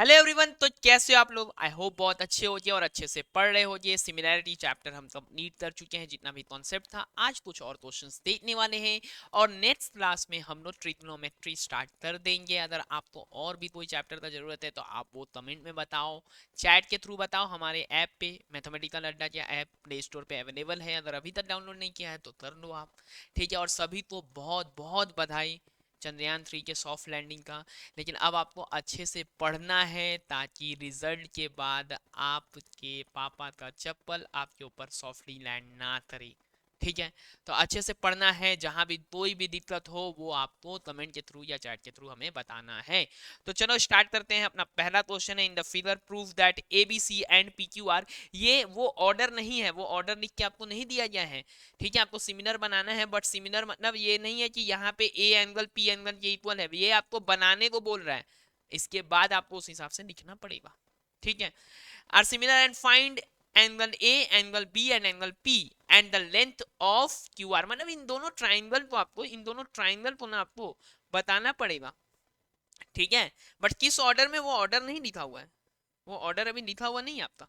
Hello everyone. तो कैसे हो आप लोग? आई होप बहुत अच्छे हो और अच्छे से पढ़ रहे हो। सिमिलैरिटी चैप्टर हम कंप्लीट कर चुके हैं, जितना भी कॉन्सेप्ट था। आज कुछ और क्वेश्चंस देखने वाले हैं और नेक्स्ट क्लास में हम लोग ट्रिग्नोमेट्री स्टार्ट कर देंगे। अगर आपको और भी कोई चैप्टर का जरूरत है तो आप वो कमेंट में बताओ, चैट के थ्रू बताओ। हमारे ऐप पे मैथमेटिकल अड्डा का ऐप प्ले स्टोर पे अवेलेबल है, अगर अभी तक डाउनलोड नहीं किया है तो कर लो आप। ठीक है, और सभी को बहुत बहुत बधाई चंद्रयान 3 के सॉफ्ट लैंडिंग का। लेकिन अब आपको अच्छे से पढ़ना है ताकि रिजल्ट के बाद आपके पापा का चप्पल आपके ऊपर सॉफ्टली लैंड ना करे। ठीक है, तो अच्छे से पढ़ना है। जहां भी कोई भी दिक्कत हो वो आपको कमेंट के थ्रू या चैट के थ्रू हमें बताना है। तो चलो स्टार्ट करते हैं। अपना पहला क्वेश्चन है, in the figure prove that A B C and P Q R. ये वो ऑर्डर नहीं है, वो ऑर्डर लिख के आपको नहीं दिया गया है। ठीक है, आपको सिमिलर बनाना है, बट सिमिलर मतलब ये नहीं है कि यहाँ पे ए एंगल पी एंगल के इक्वल है, ये आपको बनाने को बोल रहा है। इसके बाद आपको उस हिसाब से लिखना पड़ेगा। ठीक है, are similar and find angle A, angle B and angle P and the length of Q R. मतलब इन दोनों ट्राइंगल को ना आपको बताना पड़ेगा। ठीक है, बट किस ऑर्डर में वो ऑर्डर नहीं लिखा हुआ है, वो ऑर्डर अभी लिखा हुआ नहीं है आपका।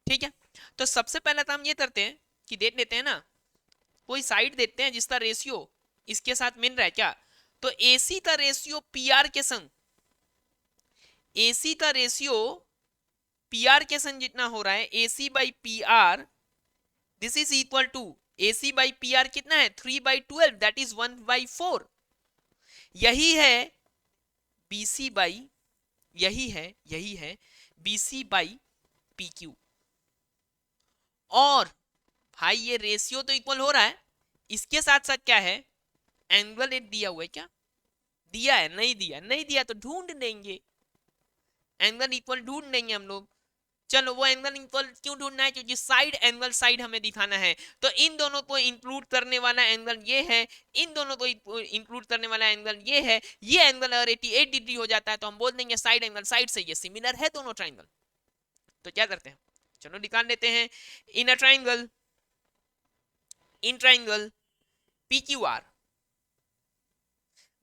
ठीक है, तो सबसे पहले तो हम ये करते हैं कि देख लेते हैं ना, कोई साइड देते हैं जिसका रेशियो इसके साथ मिल रहा है क्या। तो एसी का रेशियो पीआर के संग, एसी का रेशियो पीआर के संग जितना हो रहा है, AC by P R, this is equal to AC by P R कितना है 3/12, दैट इज 1/4। यही है बीसी बाई, यही है बीसी बाई पी क्यू। और भाई ये रेशियो तो इक्वल हो रहा है, इसके साथ साथ क्या है, एंगल एक दिया हुआ है क्या, दिया है? नहीं दिया, नहीं दिया तो ढूंढ देंगे, एंगल इक्वल ढूंढ देंगे हम लोग। चलो वो एंगल इक्वल क्यों ढूंढना है, क्योंकि साइड एंगल साइड हमें दिखाना है। तो इन दोनों को इंक्लूड करने वाला एंगल ये है, इन दोनों को इंक्लूड करने वाला एंगल ये है। ये एंगल अगर 88 डिग्री हो जाता है तो हम बोल देंगे साइड एंगल साइड से ये सिमिलर है दोनों ट्राइंगल। तो क्या करते हैं, चलो निकाल लेते हैं। In a triangle, in triangle P Q R,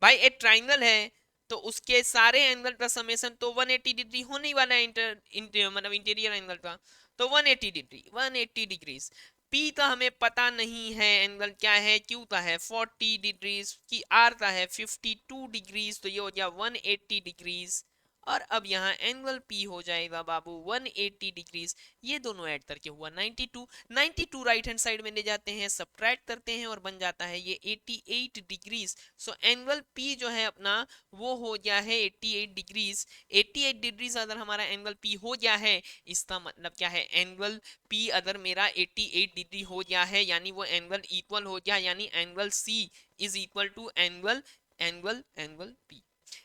भाई एक ट्राइंगल है तो उसके सारे एंगल का समेशन तो 180 डिग्री होने ही वाला है, मतलब इंटीरियर एंगल का। तो 180 डिग्री, 180 डिग्रीज। पी का हमें पता नहीं है एंगल क्या है, क्यू का है 40 डिग्रीज की, आर का है 52 डिग्रीज, तो ये हो गया 180 डिग्रीज। और अब यहाँ एंगल पी हो जाएगा बाबू 180 डिग्रीज। ये दोनों ऐड करके हुआ 92। 92 राइट हैंड साइड में ले जाते हैं, सब्ट्रैक्ट करते हैं और बन जाता है ये 88 डिग्रीज। सो एंगल पी जो है अपना वो हो गया है 88 डिग्रीज। 88 डिग्रीज अगर हमारा एंगल पी हो गया है, इसका मतलब क्या है, एंगल पी अगर मेरा 88 डिग्री हो गया है यानी वो एंगल इक्वल हो गया, यानी angle C is equal to angle angle angle P.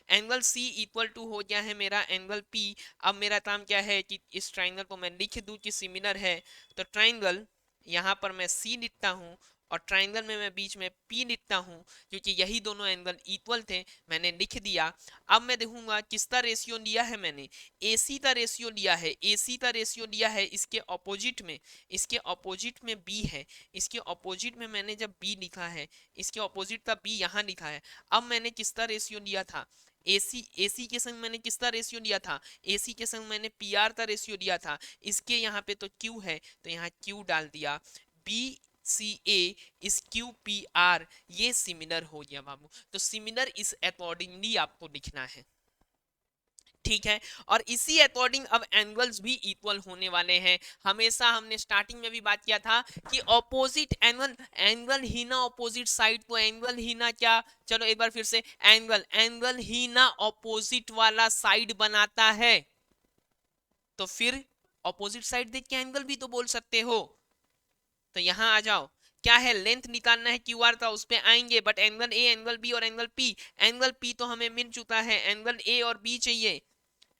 Angle C equal to हो गया है मेरा एंगल पी। अब मेरा काम क्या है कि इस ट्राइंगल को मैं लिख दूं कि सिमिलर है। तो ट्राइंगल यहाँ पर मैं सी लिखता हूँ और ट्राइंगल में मैं बीच में पी लिखता हूँ, क्योंकि यही दोनों एंगल इक्वल थे, मैंने लिख दिया। अब मैं देखूंगा किसका रेशियो लिया है मैंने, एसी का रेशियो लिया है, एसी का रेशियो लिया है इसके ऑपोजिट में, इसके ऑपोजिट में बी है, इसके ऑपोजिट में मैंने जब बी लिखा है, इसके ऑपोजिट का बी यहाँ लिखा है। अब मैंने किसका रेशियो लिया था, एसी, एसी के संग मैंने किसका रेशियो लिया था, एसी के संग मैंने पी आर का रेशियो लिया था। इसके यहाँ पे तो क्यू है तो यहाँ क्यू डाल दिया, बी सी ए इस क्यू पी आर, ये सिमिलर हो गया बाबू। तो सिमिलर इस अकॉर्डिंगली आपको लिखना है। ठीक है, और इसी अकॉर्डिंग अब एंगल्स भी इक्वल होने वाले हैं। हमेशा हमने स्टार्टिंग में भी बात किया था कि ऑपोजिट एंगल, एंगल ही ना ऑपोजिट साइड को, एंगल ही ना क्या, चलो एक बार फिर से, एंगल, एंगल ही ना ऑपोजिट वाला साइड बनाता है। तो फिर ऑपोजिट साइड देख के एंगल भी तो बोल सकते हो। तो यहां आ जाओ, क्या है, लेंथ निकालना है क्यू आर का, उस पे आएंगे। But angle A, angle B और एंगल पी, एंगल पी तो हमें मिल चुका है, एंगल ए और बी चाहिए,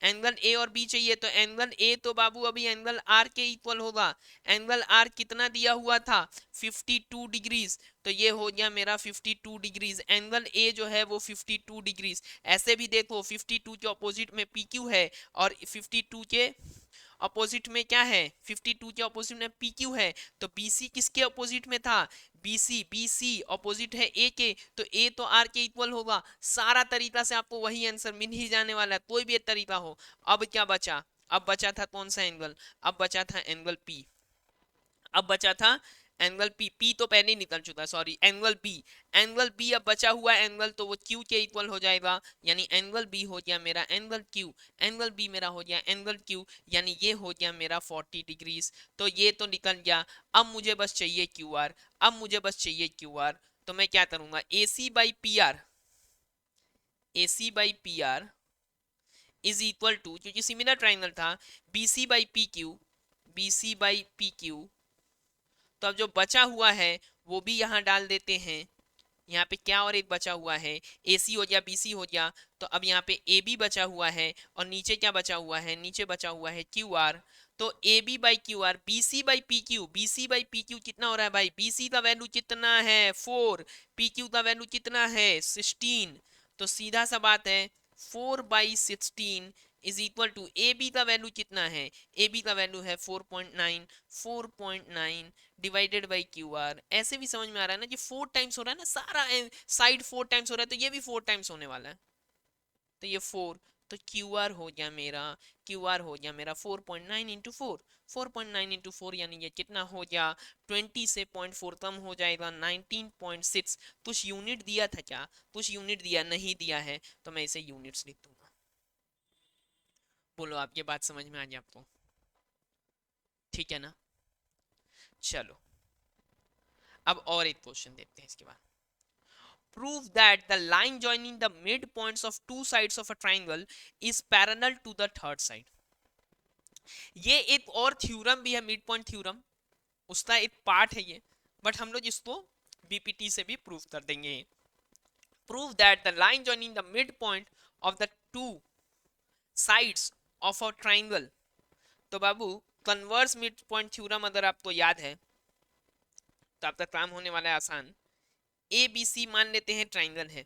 एंगल ए और बी चाहिए। तो एंगल ए तो बाबू अभी एंगल आर के इक्वल होगा। एंगल आर कितना दिया हुआ था 52 डिग्रीज, तो ये हो गया मेरा 52 डिग्रीज। एंगल ए जो है वो 52 डिग्रीज। ऐसे भी देखो 52 के ऑपोजिट में पी क्यू है और 52 के अपोजिट में क्या है, 52 के अपोजिट में पी क्यू है। तो बीसी किसके अपोजिट में था, बी सी ऑपोजिट है ए के, तो ए तो आर के इक्वल होगा। सारा तरीका से आपको वही आंसर मिल ही जाने वाला है, कोई भी एक तरीका हो। अब क्या बचा? अब बचा था कौन सा एंगल? अब बचा था एंगल पी। अब बचा था एंगल पी। पी तो पहले ही निकल चुका है, sorry, angle B. Angle B अब बचा हुआ एंगल, तो वो क्यू के इक्वल हो जाएगा, यानी एंगल बी हो गया मेरा एंगल क्यू। एंगल बी मेरा हो गया एंगल क्यू, यानी ये हो गया मेरा 40 डिग्रीज। तो ये तो निकल गया। अब मुझे बस चाहिए क्यू आर। अब मुझे बस चाहिए क्यू आर। तो मैं क्या करूंगा? A C by P R, A C by P R is equal to, क्योंकि सिमिलर ट्राइंगल था, B C by P Q, B C by P Q. तो अब जो बचा हुआ है वो भी यहाँ डाल देते हैं। यहाँ पे क्या और एक बचा हुआ है? ए सी हो गया, बी सी हो गया। तो अब यहाँ पे ए बी बचा हुआ है, और नीचे क्या बचा हुआ है? नीचे बचा हुआ है क्यू आर। तो A B by Q R, B C by P Q. B C by P Q कितना हो रहा है भाई? बी सी का वैल्यू कितना है? 4। पी क्यू का वैल्यू कितना है? 16। तो सीधा सा बात है, 4/16 is equal to, A B का वैल्यू कितना है? ए बी का वैल्यू है 4.9। 4.9 डिवाइडेड बाई क्यू आर। ऐसे भी समझ में आ रहा है ना कि 4 टाइम्स हो रहा है ना, सारा साइड 4 टाइम्स हो रहा है, तो ये भी 4 टाइम्स होने वाला है। तो ये 4, तो क्यू आर हो गया मेरा, क्यू आर हो गया मेरा 4.9 इंटू 4। 4.9 इंटू 4 यानी ये कितना हो गया? 20 से 0.4 कम हो जाएगा, 19.6। कुछ यूनिट दिया था क्या? कुछ यूनिट दिया नहीं दिया है, तो मैं इसे यूनिट्स लिख दूंगा। बोलो, आपकी बात समझ में आ गई आपको? ठीक है ना? चलो, अब और एक क्वेश्चन देखते हैं इसके बाद। Prove that the line joining the midpoints of two sides of a triangle is parallel to the third side. ये एक और थ्योरम भी है, मिड पॉइंट थ्योरम, उसका एक पार्ट है ये, बट हम लोग इसको बीपीटी से भी प्रूव कर देंगे। Prove that the line joining the midpoint of the two sides of a triangle. तो बाबू, कन्वर्स मिड पॉइंट थ्योरम अगर आपको याद है तो आपका काम होने वाला है आसान। ए बी सी मान लेते हैं ट्राइंगल है,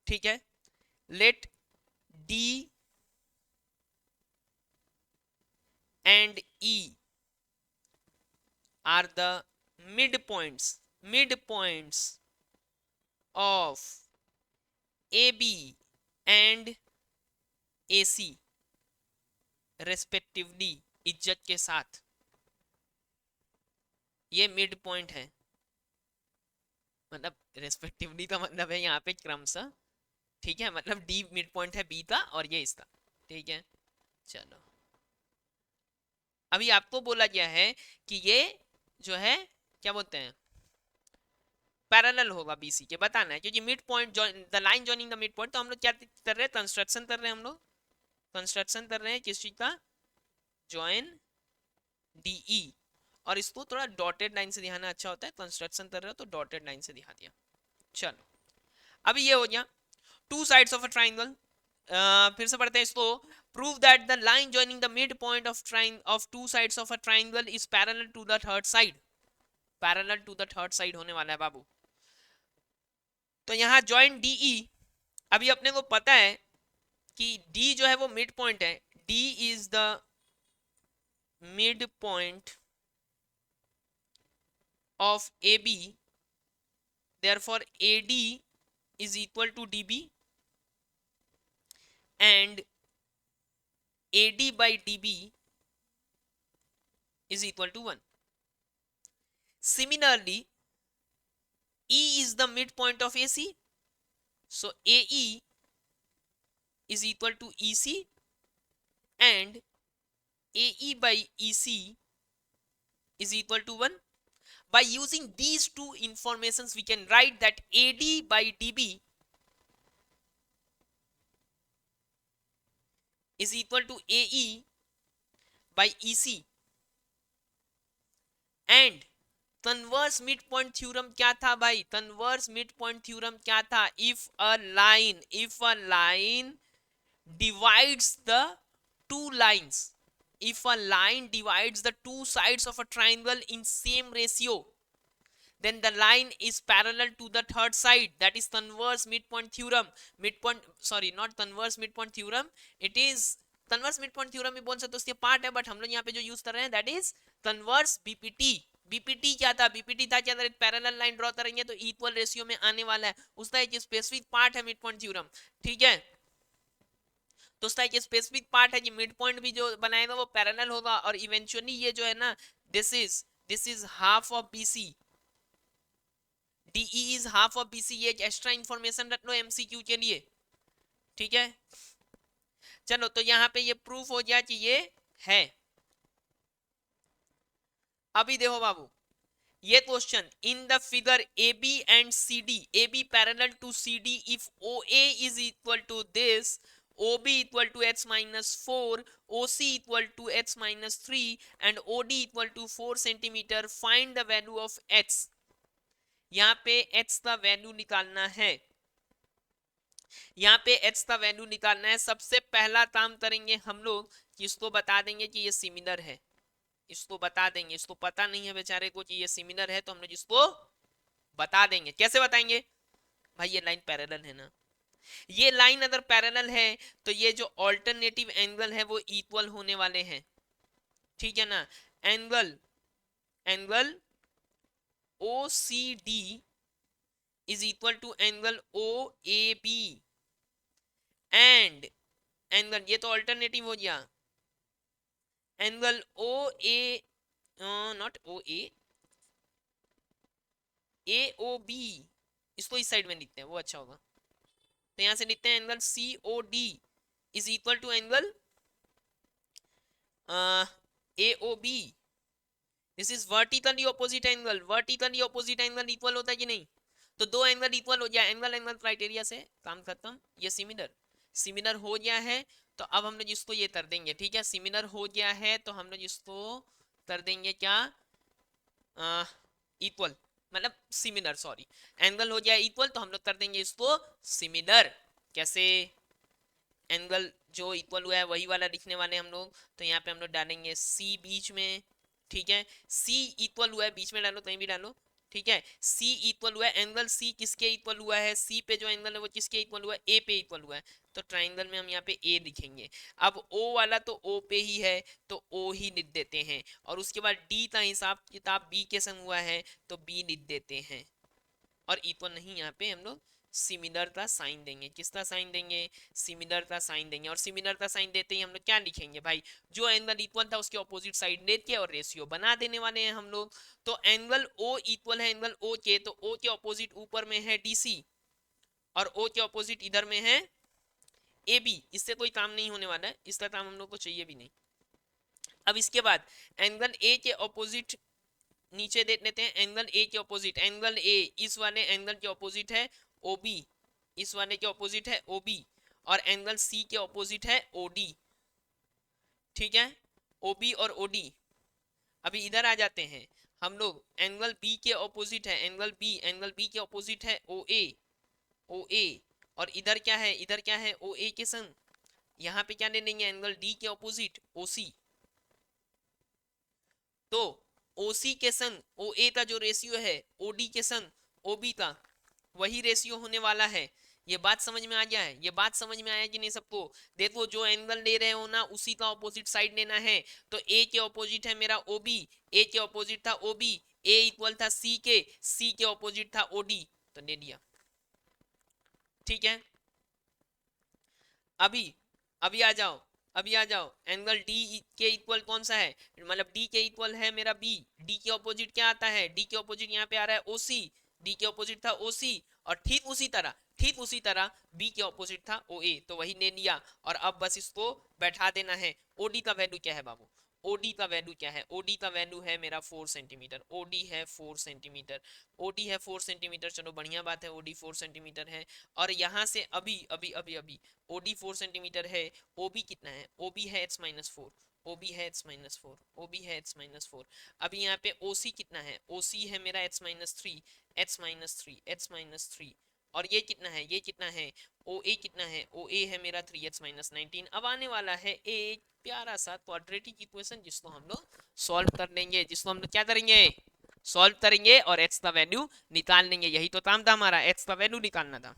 ठीक है। Let D and E are the midpoints of AB and AC respectively, इज्जत के साथ। ये मिड पॉइंट है, मतलब रेस्पेक्टिवली का मतलब है यहाँ पे क्रमशः, ठीक है। मतलब डी मिड पॉइंट है बी का और ये इसका, ठीक है। चलो, अभी आपको बोला गया है कि ये जो है क्या बोलते हैं, पैरेलल होगा बीसी के, बताना है। क्योंकि mid point, the line joining the mid point, तो हम लोग क्या कर रहे हैं? कंस्ट्रक्शन कर रहे हैं, हम लोग कंस्ट्रक्शन कर रहे हैं किस चीज का? Join DE. और इसको थोड़ा डॉटेड लाइन से दिखाना अच्छा होता है, कंस्ट्रक्शन कर रहे हो तो डॉटेड लाइन से दिखा दिया। चलो, अभी ये हो गया two sides of a triangle. फिर से पढ़ते हैं इसको। Prove that the line joining the mid point of two sides of a triangle is parallel to the third side. Parallel to the third side होने वाला है बाबू। तो यहाँ जॉइन डीई, अभी अपने को पता है कि डी जो है वो मिड पॉइंट है। D is the mid point of A B, therefore AD is equal to DB and AD by DB is equal to 1. Similarly, E is the midpoint of AC, so AE is equal to EC and AE by EC is equal to 1. By using these two informations, we can write that AD by DB is equal to AE by EC and converse mid point theorem क्या था भाई? Converse mid point theorem क्या था? If a line divides the two lines, if a line divides the two sides of a triangle in same ratio, then the line is parallel to the third side. That is converse midpoint theorem. Not converse midpoint theorem, it is converse midpoint theorem भी बोल सकते हो, उसके part है, but हम लोग यहाँ पे जो यूज कर रहे हैं that is converse BPT, BPT क्या था, बीपीटी था कि अगर एक पैरेलल लाइन ड्रॉ करेंगे तो इक्वल रेशियो में आने वाला है, उसका एक स्पेसिफिक पार्ट है मिड पॉइंट थ्योरम, ठीक है। तो उसका एक स्पेसिफिक पार्ट है कि मिड पॉइंट भी जो बनाएगा वो पैरेलल होगा, और इवेंचुअली ये जो है ना, this is half of BC, DE is half of BC, ये एक एक्स्ट्रा इंफॉर्मेशन रख लो एमसीक्यू के लिए, ठीक है। चलो तो यहाँ पे ये प्रूफ हो गया कि ये है। अभी देखो बाबू, ये question, in the figure A B and C D, A B parallel to C D, if O A is equal to this, O B equal to H minus 4, O C equal to H minus 3 and O D equal to 4 centimetre, find the value of H. यहाँ पे H का value निकालना है, यहाँ पे H का value निकालना है। सबसे पहला काम करेंगे हम लोग कि इसको बता देंगे कि ये सिमिलर है, इसको बता देंगे, इसको पता नहीं है बेचारे को कि ये सिमिलर है, तो हम लोग इसको बता देंगे। कैसे बताएंगे भाई, ये लाइन पैरेलल है ना, ये लाइन अगर पैरेलल है तो ये जो ऑल्टरनेटिव एंगल है वो इक्वल होने वाले हैं, ठीक है ना। Angle angle O C D is equal to angle O A B, and angle, ये तो ऑल्टरनेटिव हो गया, angle O A, not O A, A O B, इसको इस साइड में लिखते हैं वो अच्छा होगा। तो यहां से लिखते हैं angle C O D is equal to angle A O B, this is vertically opposite angle. Vertically opposite angle equal होता है कि नहीं, तो दो एंगल इक्वल हो गया, एंगल एंगल क्राइटेरिया से काम खत्म। ये सिमिलर सिमिलर हो गया है, तो अब हम लोग इसको ये कर देंगे, ठीक है। सिमिलर हो गया है तो हम लोग इसको कर देंगे क्या, इक्वल, मतलब सिमिलर, सॉरी, एंगल हो गया इक्वल तो हम लोग कर देंगे इसको सिमिलर। कैसे, एंगल जो इक्वल हुआ है वही वाला लिखने वाले हम लोग, तो यहाँ पे हम लोग डालेंगे सी बीच में, ठीक है। सी इक्वल हुआ है, बीच में डालो, कहीं भी डालो, ठीक है। सी इक्वल हुआ है, एंगल सी किसके इक्वल हुआ है, सी पे जो एंगल है वो किसके इक्वल हुआ है, ए पे इक्वल हुआ है, तो ट्राइंगल में हम यहाँ पे ए लिखेंगे। अब ओ वाला तो ओ पे ही है तो ओ ही लिख देते हैं, और उसके बाद डी का हिसाब किताब बी के संग हुआ है तो बी लिख देते हैं, और इक्वल नहीं, यहाँ पे हम लोग सिमिलर का साइन देंगे। किसका साइन देंगे, सिमिलर का साइन देंगे। और सिमिलर का साइन देते ही हम लोग क्या लिखेंगे भाई, जो एंगल इक्वल था उसके ऑपोजिट साइड लेके और रेशियो बना देने वाले हैं हम लोग। तो एंगल ओ इक्वल है एंगल ओ के, तो ओ के ऑपोजिट ऊपर में है डीसी और ओ के ऑपोजिट इधर में है ए बी। इससे कोई काम नहीं होने वाला है, इसका काम हम लोग को चाहिए भी नहीं। अब इसके बाद एंगल ए के ऑपोजिट नीचे देख लेते हैं, एंगल ए के ऑपोजिट, एंगल ए इस वाले एंगल के ऑपोजिट है ओबी, इस वाले के ऑपोजिट है ओबी, और एंगल सी के ऑपोजिट है ओडी, ठीक है, ओबी और ओडी। अभी इधर आ जाते हैं हम लोग, एंगल बी के ऑपोजिट है एंगल बी के ऑपोजिट है ओ ए, और इधर क्या है, इधर क्या है ओ ए के संग, यहाँ पे क्या ले लेंगे एंगल डी के ऑपोजिट ओ सी। तो OC के संग OA का जो रेशियो है OD के संग OB का वही रेशियो होने वाला है। ये बात समझ में आ गया है, ये बात समझ में आया कि नहीं सबको। देखो जो एंगल ले रहे हो ना उसी का ऑपोजिट साइड लेना है, तो A के ऑपोजिट है मेरा OB, A के ऑपोजिट था OB, A इक्वल था C के ऑपोजिट था OD, तो ले लिया, ठीक है। अभी अभी आ जाओ, अभी आ जाओ, एंगल डी के इक्वल कौन सा है, मतलब डी के इक्वल है मेरा बी, डी के ऑपोजिट क्या आता है, डी के ऑपोजिट यहाँ पे आ रहा है ओसी, डी के ऑपोजिट था ओसी, और ठीक उसी तरह बी के ऑपोजिट था ओ ए, तो वही ले लिया। और अब बस इसको बैठा देना है। ओडी का वैल्यू क्या है बाबू, ओडी का वैल्यू क्या है, ओडी का वैल्यू है मेरा 4 सेंटीमीटर, ओडी है 4 सेंटीमीटर, ओडी है 4 सेंटीमीटर, चलो बढ़िया बात है, ओडी 4 सेंटीमीटर है। और यहाँ से अभी अभी अभी अभी ओडी 4 सेंटीमीटर है, ओबी कितना है, ओबी है एच माइनस 4, ओबी है एच माइनस 4, ओबी है एच माइनस 4। अभी यहाँ पे ओसी कितना है, ओसी है मेरा H minus 3, H minus 3, H minus 3। और ये कितना है, ये कितना है, ओ ए कितना है, ओ ए है मेरा 3h माइनस 19। अब आने वाला है एक प्यारा सा क्वाड्रेटिक इक्वेशन जिसको हम लोग सॉल्व कर लेंगे, जिसको हम लोग क्या करेंगे, सॉल्व करेंगे और x का वैल्यू निकाल लेंगे। यही तो काम था हमारा, x का वैल्यू निकालना था,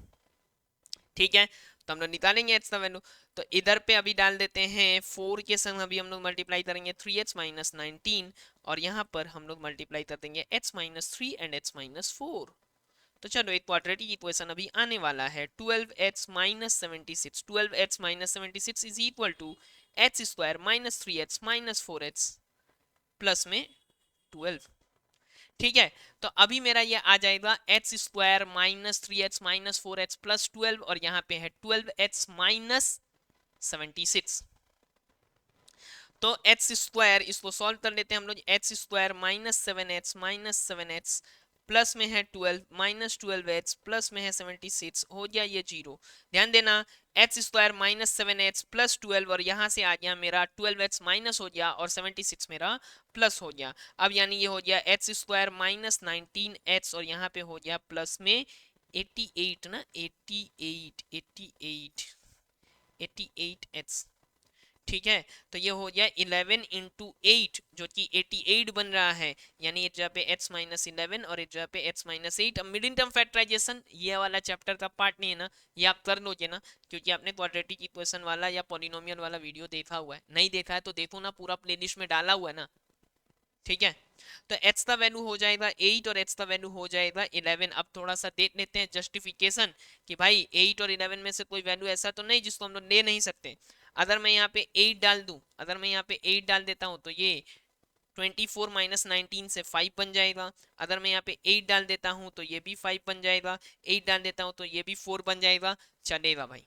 ठीक है। तो हम लोग निकालेंगे एच का वैल्यू। तो इधर पे अभी डाल देते हैं 4 के संग अभी हम लोग मल्टीप्लाई करेंगे 3h माइनस 19, और यहाँ पर हम लोग मल्टीप्लाई कर देंगे h minus 3 and h minus 4। तो चलो एक क्वाड्रेटिक इक्वेशन अभी आने वाला है 12h minus 76, 12h minus 76 is equal to H square minus 3h minus 4h plus में 12। ठीक है, तो अभी मेरा ये आ जाएगा H square minus 3h minus 4h plus 12, और यहाँ पे है 12h माइनस 76। तो एच स्क्वायर इसको सॉल्व कर लेते हैं हम लोग, H square minus 7h plus में है 12 माइनस 12h प्लस में है 76, हो गया ये जीरो। ध्यान देना, H square minus 7h plus 12, और यहाँ से आ गया मेरा 12h माइनस हो गया और 76 मेरा प्लस हो गया। अब यानी ये हो गया एच स्क्वायर माइनस 19h, और यहाँ पे हो गया प्लस में 88 ना, 88h। ठीक है, तो ये हो गया 11 इंटू 8 जो कि 88 बन रहा है, यानी एक जगह पे h माइनस 11 और एक जगह पे h माइनस 8। अब मिडिल टर्म फैक्टराइजेशन ये वाला चैप्टर का पार्ट नहीं है ना, ये आप कर लोगे ना, क्योंकि आपने क्वाड्रेटिक इक्वेशन वाला या पॉलिनोमियल वाला वीडियो देखा हुआ है। नहीं देखा है तो देखो ना, पूरा प्लेलिस्ट में डाला हुआ है ना। ठीक है, तो h का वैल्यू हो जाएगा 8 और h का वैल्यू हो जाएगा 11। अब थोड़ा सा देख लेते हैं जस्टिफिकेशन कि भाई 8 और 11 में से कोई वैल्यू ऐसा तो नहीं जिसको हम लोग ले नहीं सकते। अगर मैं यहाँ पे 8 डाल दूं, अगर मैं यहाँ पे 8 डाल देता हूँ तो ये 24 माइनस 19 से 5 बन जाएगा। अगर मैं यहाँ पे 8 डाल देता हूँ तो ये भी 5 बन जाएगा, 8 डाल देता हूँ तो ये भी 4 बन जाएगा। चलेगा भाई,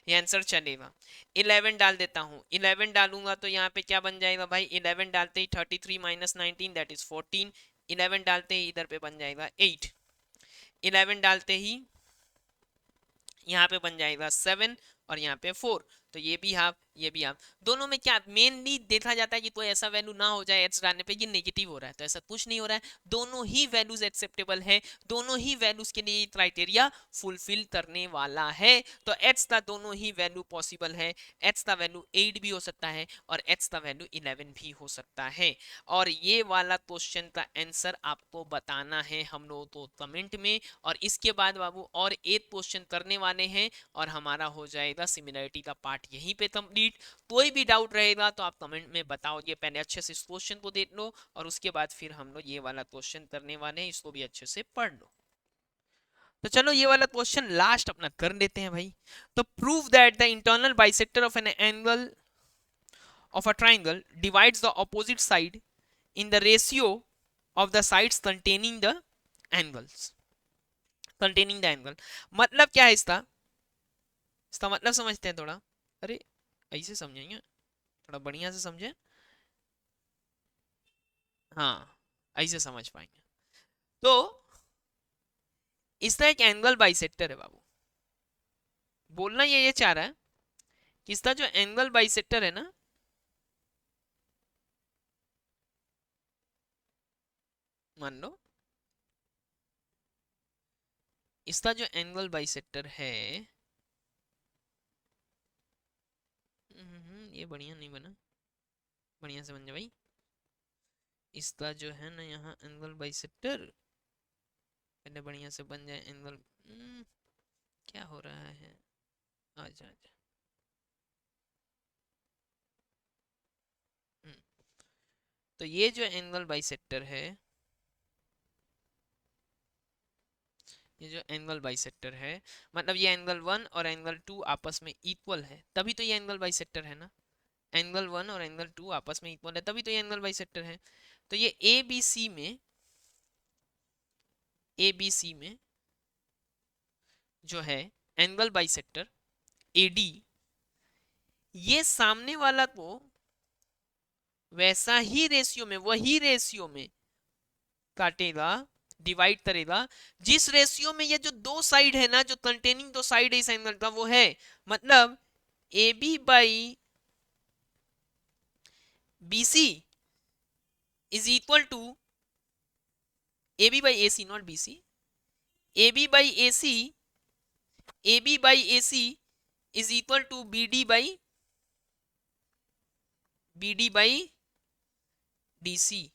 ये आंसर चलेगा। 11 डाल देता हूँ, 11 डालूंगा तो यहाँ पे क्या बन जाएगा भाई, 11 डालते ही 33 माइनस 19 दैट इज 14, 11 डालते ही इधर पे बन जाएगा 8, 11 डालते ही यहाँ पे बन जाएगा 7, और यहाँ पे 4। तो ये भी हाफ, ये भी हाफ। दोनों में क्या मेनली देखा जाता है कि कोई ऐसा वैल्यू ना हो जाए एच डालने पे ये नेगेटिव हो रहा है, तो ऐसा कुछ नहीं हो रहा है। दोनों ही वैल्यूज एक्सेप्टेबल है, दोनों ही वैल्यूज के लिए क्राइटेरिया फुलफिल करने वाला है। तो एच का दोनों ही वैल्यू पॉसिबल है, एच का वैल्यू 8 भी हो सकता है और एच का वैल्यू 11 भी हो सकता है। और ये वाला क्वेश्चन का आंसर आपको बताना है हम लोग तो कमेंट में, और इसके बाद बाबू और एक क्वेश्चन करने वाले हैं और हमारा हो जाएगा सिमिलरिटी का पार्ट यहीं पे कंप्लीट। कोई भी डाउट रहेगा तो आप कमेंट में बताओगे, पहले अच्छे से इस क्वेश्चन को देख लो और उसके बाद फिर हम लोग ये वाला क्वेश्चन करने वाले हैं, इसको भी अच्छे से पढ़ लो। तो चलो ये वाला क्वेश्चन लास्ट अपना कर लेते हैं भाई। तो prove that the internal bisector of an angle of a triangle divides the opposite side in the ratio of the sides containing the angles, मतलब क्या है इसका, इसका मतलब समझते हैं थोड़ा। अरे ऐसे समझेंगे, थोड़ा बढ़िया से समझे, हाँ ऐसे समझ पाएंगे। तो इसका एक एंगल बाइसेक्टर है बाबू, बोलना ये चाह रहा है कि इसका जो एंगल बाइसेक्टर है ना, मान लो इसका जो एंगल बाइसेक्टर है, ये बढ़िया नहीं बना, बढ़िया से बन जाए भाई। इसका जो है ना यहाँ एंगल बाइसेक्टर, पहले बढ़िया से बन जाए एंगल। क्या हो रहा है, आजा आजा। तो ये जो एंगल बाइसेक्टर है, ये जो एंगल बाइसेक्टर है, मतलब ये एंगल 1 और एंगल 2 आपस में इक्वल है, तभी तो ये एंगल बाइसेक्टर है ना। एंगल 1 और एंगल 2 आपस में इक्वल है, तभी तो ये एंगल बाइसेक्टर है। तो ये ए बी सी में, ए बी सी में जो है एंगल बाइसेक्टर एडी, ये सामने वाला को वैसा ही रेशियो में, वही रेशियो में काटेगा, डिवाइड करेगा जिस रेशियो में ये जो दो साइड है ना, जो कंटेनिंग दो साइड है इस एंगल का, वो है मतलब A B by B C is equal to A B by A C, not B C, A B by A C, A B by A C is equal to B D by D C.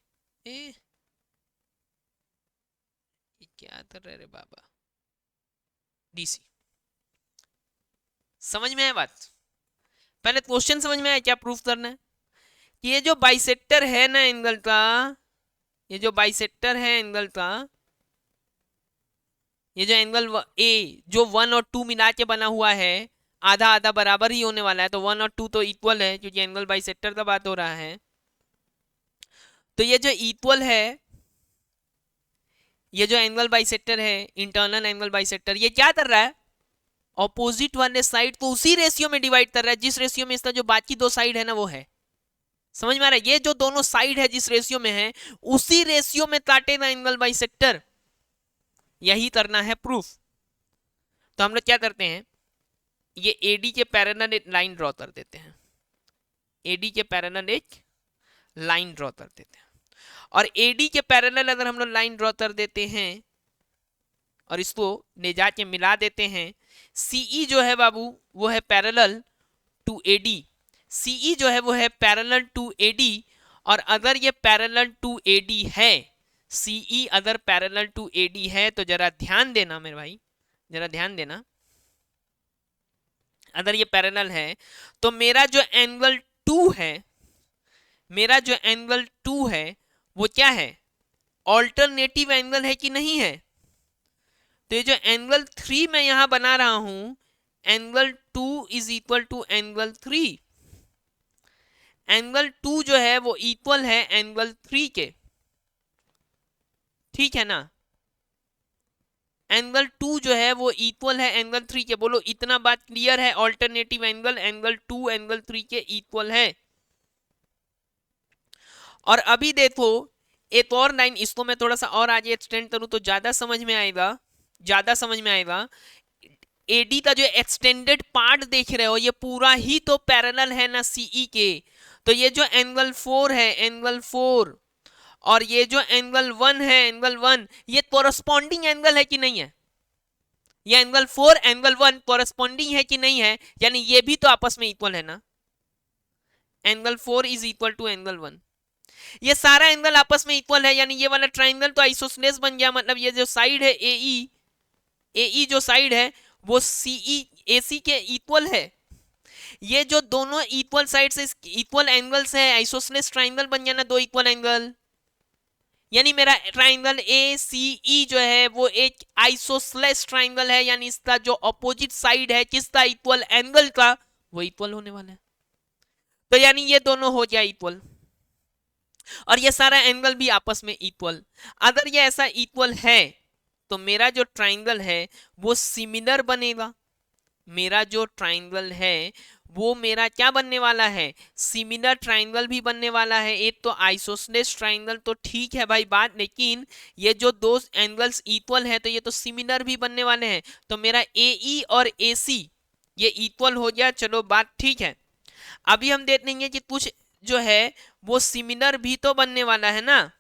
ए क्या कर रहे रे बाबा, D C. समझ में आया बात? पहले क्वेश्चन समझ में आया, क्या प्रूफ करना है कि ये जो बाइसेक्टर है ना एंगल का, ये जो बाइसेक्टर है एंगल का, ये जो एंगल ए जो 1 और 2 मिला के बना हुआ है, आधा आधा बराबर ही होने वाला है, तो 1 और 2 तो इक्वल है क्योंकि एंगल बाइसेक्टर का बात हो रहा है। तो ये जो इक्वल है, ये जो एंगल बाइसेक्टर है, इंटरनल एंगल बाइसेक्टर, ये क्या कर रहा है, ऑपोजिट वाले साइड को उसी रेशियो में डिवाइड कर रहा है जिस रेशियो में इसका जो बाकी दो साइड है ना वो है। समझ में आ रहा है? ये जो दोनों साइड है जिस रेशियो में है उसी रेशियो में काटेगा एंगल बाइसेक्टर, यही करना है प्रूफ। तो हम लोग क्या करते हैं, ये एडी के पैरेलल एक लाइन ड्रॉ कर देते हैं, एडी के पैरेलल एक लाइन ड्रॉ कर देते हैं, और एडी के पैरेलल अगर हम लोग लाइन ड्रॉ कर देते हैं और इसको ले जाके मिला देते हैं, सीई जो है बाबू वो है पैरेलल टू एडी, सीई जो है वो है पैरेलल टू एडी, और अगर ये पैरेलल टू एडी है, सीई अगर पैरेलल टू एडी है, तो जरा ध्यान देना मेरे भाई, जरा ध्यान देना, अगर ये पैरेलल है तो मेरा जो एंगल 2 है, मेरा जो एंगल 2 है वो क्या है, ऑल्टरनेटिव एंगल है कि नहीं है? तो ये जो एंगल 3 मैं यहां बना रहा हूं, angle 2 is equal to angle 3, angle 2 जो है वो इक्वल है एंगल 3 के, ठीक है ना? एंगल 2 जो है वो इक्वल है एंगल 3 के। बोलो इतना बात क्लियर है? ऑल्टरनेटिव एंगल एंगल 2 एंगल 3 के इक्वल है। और अभी देखो एक और लाइन, इसको मैं थोड़ा सा और आगे एक्सटेंड करूं तो ज्यादा समझ में आएगा, ज्यादा समझ में आएगा। एडी का जो एक्सटेंडेड पार्ट देख रहे हो ये पूरा ही तो पैरेलल है ना सीई के, तो ये जो एंगल 4 है, एंगल 4, और ये जो एंगल 1 है, एंगल 1, ये कोरस्पॉन्डिंग एंगल है कि नहीं है? ये एंगल 4 एंगल 1 कोरस्पॉन्डिंग है कि नहीं है? यानी ये भी तो आपस में इक्वल है ना, angle 4 is equal to angle 1, ये सारा एंगल आपस में इक्वल है, यानी ये वाला ट्राइंगल तो आइसोसेलेस बन गया। मतलब ये जो साइड है एई, एई जो साइड है वो सीई एसी के इक्वल है। ये जो दोनों इक्वल साइड से इक्वल एंगल्स है, आइसोसेलेस ट्राइंगल बन गया ना, दो इक्वल एंगल, यानी मेरा ट्राइंगल ए सी ई जो है वो एक आइसोसेलेस ट्राइंगल है, यानी इसका जो अपोजिट साइड है किसका, इक्वल एंगल का, वो इक्वल होने वाला है। तो यानी ये दोनों हो जाए इक्वल, और ये सारा एंगल भी आपस में इक्वल। अगर ये ऐसा इक्वल है तो मेरा जो ट्राइंगल है वो सिमिलर बनेगा, मेरा जो ट्राइंगल है वो मेरा क्या बनने वाला है, सिमिलर ट्राइंगल भी बनने वाला है। एक तो आइसोसेलेस ट्राइंगल तो ठीक है भाई बात, लेकिन ये जो दो एंगल्स इक्वल है तो ये तो सिमिलर भी बनने वाले हैं, तो मेरा एई और एसी ये इक्वल हो गया, चलो बात ठीक है। अभी हम देख लेंगे कि कुछ जो है वो सिमिलर भी तो बनने वाला है ना,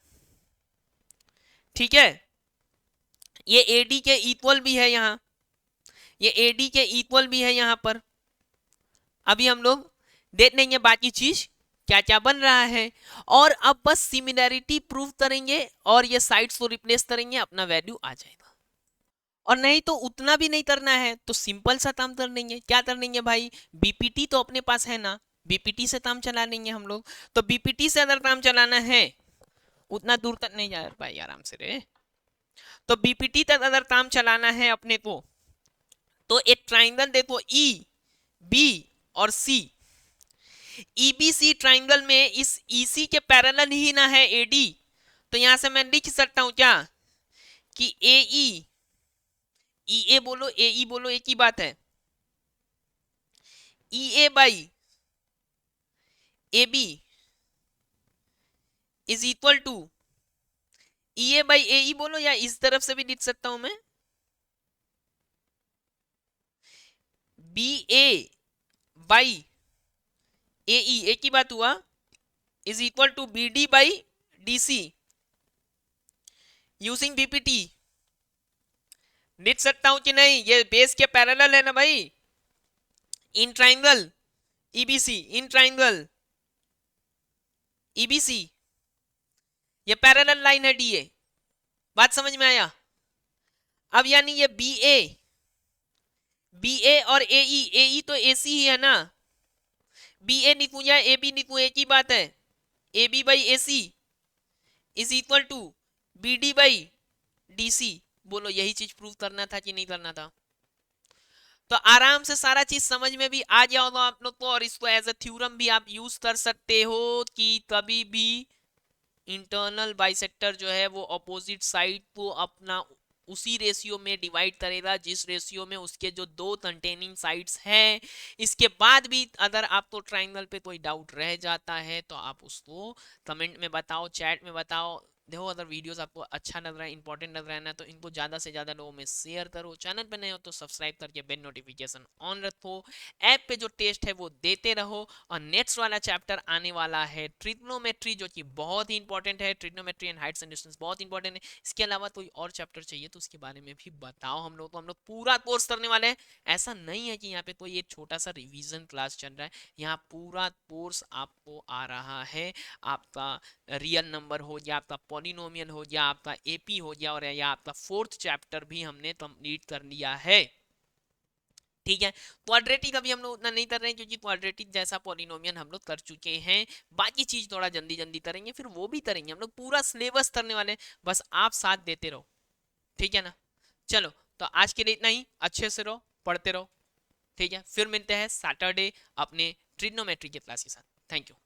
ठीक है? ये एडी के इक्वल भी है यहाँ, ये एडी के इक्वल भी है यहाँ पर। अभी हम लोग देख लेंगे बाकी चीज क्या क्या बन रहा है, और अब बस सिमिलैरिटी प्रूव करेंगे और ये साइड्स को रिप्लेस करेंगे, अपना वैल्यू आ जाएगा। और नहीं तो उतना भी नहीं करना है तो सिंपल सा काम कर लेंगे। क्या कर लेंगे भाई, बीपीटी तो अपने पास है ना, बीपीटी से काम चला लेंगे हम लोग। तो बीपीटी से अगर काम चलाना है, उतना दूर तक नहीं जा भाई, आराम से रे। तो बीपीटी तक अगर काम चलाना है अपने को, तो एक ट्राइंगल देखो ई बी और सी, ईबीसी ट्राइंगल में इस ईसी के पैरेलल ही ना है एडी, तो यहां से मैं लिख सकता हूं क्या कि एई, ईए बोलो एई बोलो एक ही बात है, EA by A B is equal to EA by AE बोलो, या इस तरफ से भी लिख सकता हूं मैं, बी ए बाई एई एक ही बात हुआ, is equal to B D by D C. Using BPT लिख सकता हूं कि नहीं, ये बेस के पैरेलल है ना भाई, in triangle EBC, in triangle EBC ये पैरेलल लाइन है डीए, बात समझ में आया? अब यानी ये बी ए बी ए और ए ई तो ए सी ही है ना, बी ए लिखूं या ए बी लिखूं एक ही बात है, A B by A C is equal to B D by D C. बोलो यही चीज प्रूव करना था कि नहीं करना था? तो आराम से सारा चीज समझ में भी आ गया होगा आप लोग को, और इसको एज अ थ्योरम भी आप यूज कर सकते हो कि कभी भी इंटरनल बाइसेक्टर जो है वो अपोजिट साइड को अपना उसी रेशियो में डिवाइड करेगा जिस रेशियो में उसके जो दो कंटेनिंग साइड्स हैं। इसके बाद भी अगर आपको ट्राइंगल पे कोई डाउट रह जाता है तो आप उसको कमेंट में बताओ, चैट में बताओ। देखो अगर वीडियोस आपको अच्छा लग रहा है, इंपॉर्टेंट लग रहा है ना, तो इनको ज़्यादा से ज़्यादा लोगों में शेयर करो। चैनल पे नए हो तो सब्सक्राइब करके बेल नोटिफिकेशन ऑन रखो। ऐप पे जो टेस्ट है वो देते रहो। और नेक्स्ट वाला चैप्टर आने वाला है ट्रिग्नोमेट्री, जो कि बहुत ही इंपॉर्टेंट है। Trigonometry and Heights and distance बहुत इंपॉर्टेंट है। इसके अलावा कोई और चैप्टर चाहिए तो उसके बारे में भी बताओ हम लोग, तो हम लोग पूरा कोर्स करने वाले हैं। ऐसा नहीं है कि यहाँ पे कोई एक छोटा सा रिवीजन क्लास चल रहा है, यहाँ पूरा कोर्स आपको आ रहा है। आपका रियल नंबर हो या आपका पॉलिनोमियल हो या आपका एपी हो या, और या आपका फोर्थ चैप्टर भी हमने कंप्लीट कर लिया है। ठीक है, क्वाड्रेटिक अभी हम लोग उतना नहीं कर रहे हैं क्योंकि क्वाड्रेटिक जैसा पॉलिनोमियल हम लोग कर चुके हैं। बाकी चीज थोड़ा जल्दी जल्दी करेंगे, फिर वो भी करेंगे हम लोग, पूरा सिलेबस करने वाले हैं। बस आप साथ देते रहो, ठीक है ना? चलो, तो आज के लिए इतना ही। अच्छे से रहो, पढ़ते रहो, ठीक है? फिर मिलते हैं सैटरडे अपने ट्रिग्नोमेट्री के क्लास के साथ। Thank you.